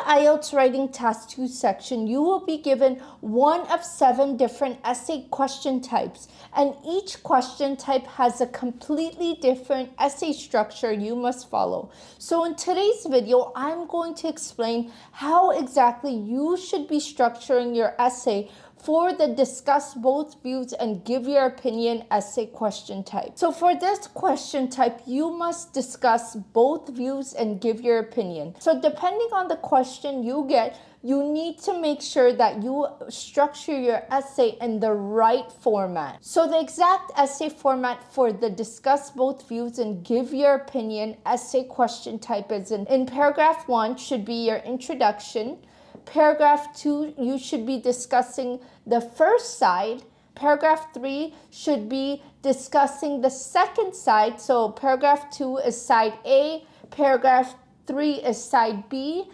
IELTS Writing Task 2 section, you will be given one of 7 different essay question types, and each question type has a completely different essay structure you must follow. So in today's video, I'm going to explain how exactly you should be structuring your essay for the discuss both views and give your opinion essay question type. So for this question type, you must discuss both views and give your opinion. So depending on the question you get, you need to make sure that you structure your essay in the right format. So the exact essay format for the discuss both views and give your opinion essay question type is in paragraph 1 should be your introduction. Paragraph 2, you should be discussing the first side. Paragraph 3 should be discussing the second side. So paragraph 2 is side A, paragraph 3 is side B.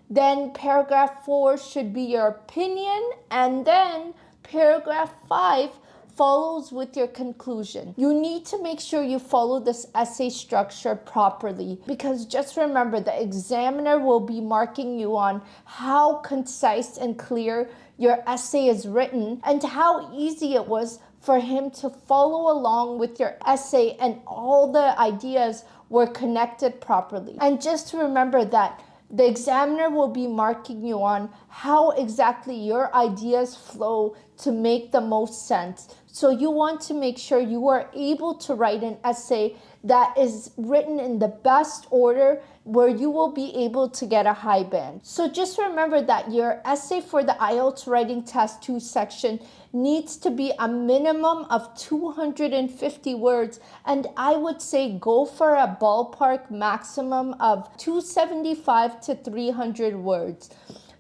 Then paragraph 4 should be your opinion, and then paragraph 5 follows with your conclusion. You need to make sure you follow this essay structure properly, because just remember, the examiner will be marking you on how concise and clear your essay is written and how easy it was for him to follow along with your essay and all the ideas were connected properly. And just remember that the examiner will be marking you on how exactly your ideas flow to make the most sense. So you want to make sure you are able to write an essay that is written in the best order where you will be able to get a high band. So just remember that your essay for the IELTS Writing Task 2 section needs to be a minimum of 250 words, and I would say go for a ballpark maximum of 275 to 300 words.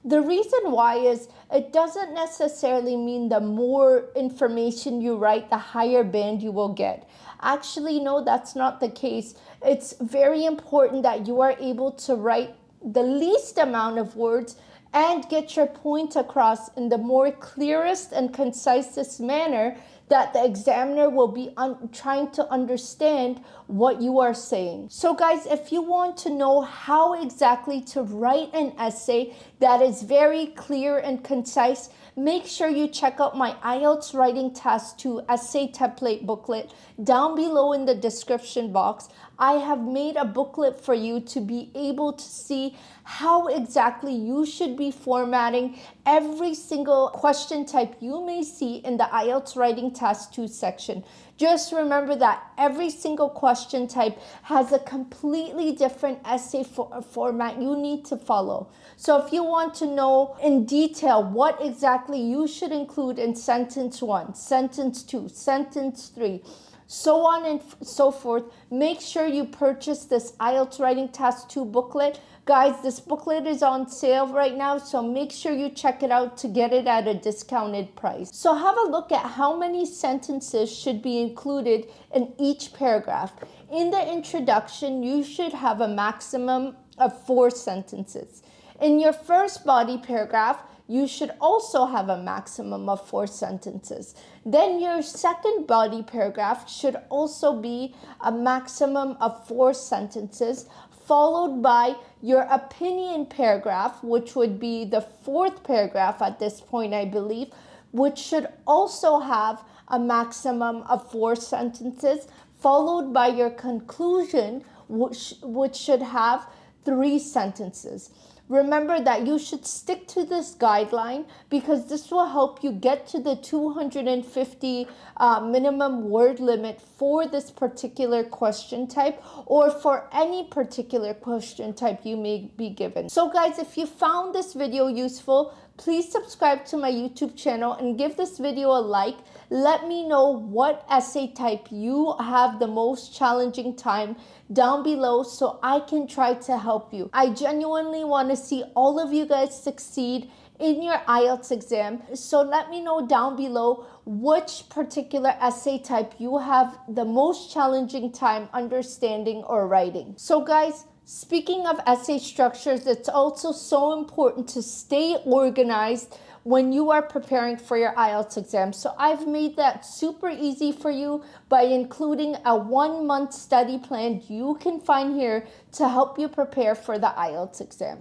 The reason why is it doesn't necessarily mean the more information you write, the higher band you will get. Actually, no, that's not the case. It's very important that you are able to write the least amount of words and get your point across in the more clearest and concisest manner that the examiner will be trying to understand what you are saying. So guys, if you want to know how exactly to write an essay that is very clear and concise, make sure you check out my IELTS Writing Task 2 essay template booklet down below in the description box. I have made a booklet for you to be able to see how exactly you should be formatting every single question type you may see in the IELTS Writing Task 2 section. Just remember that every single question type has a completely different essay format you need to follow. So if you want to know in detail what exactly you should include in sentence 1, sentence 2, sentence 3, so on and so forth, make sure you purchase this IELTS Writing Task 2 booklet. Guys, this booklet is on sale right now, so make sure you check it out to get it at a discounted price. So have a look at how many sentences should be included in each paragraph. In the introduction, you should have a maximum of 4 sentences. In your first body paragraph, you should also have a maximum of 4 sentences. Then your second body paragraph should also be a maximum of 4 sentences, followed by your opinion paragraph, which would be the 4th paragraph at this point, I believe, which should also have a maximum of 4 sentences, followed by your conclusion, which should have 3 sentences. Remember that you should stick to this guideline because this will help you get to the 250 minimum word limit for this particular question type or for any particular question type you may be given. So guys, if you found this video useful, please subscribe to my YouTube channel and give this video a like. Let me know what essay type you have the most challenging time down below so I can try to help you. I genuinely want to see all of you guys succeed in your IELTS exam. So let me know down below which particular essay type you have the most challenging time understanding or writing. So guys, speaking of essay structures, it's also so important to stay organized when you are preparing for your IELTS exam. So I've made that super easy for you by including a 1-month study plan you can find here to help you prepare for the IELTS exam.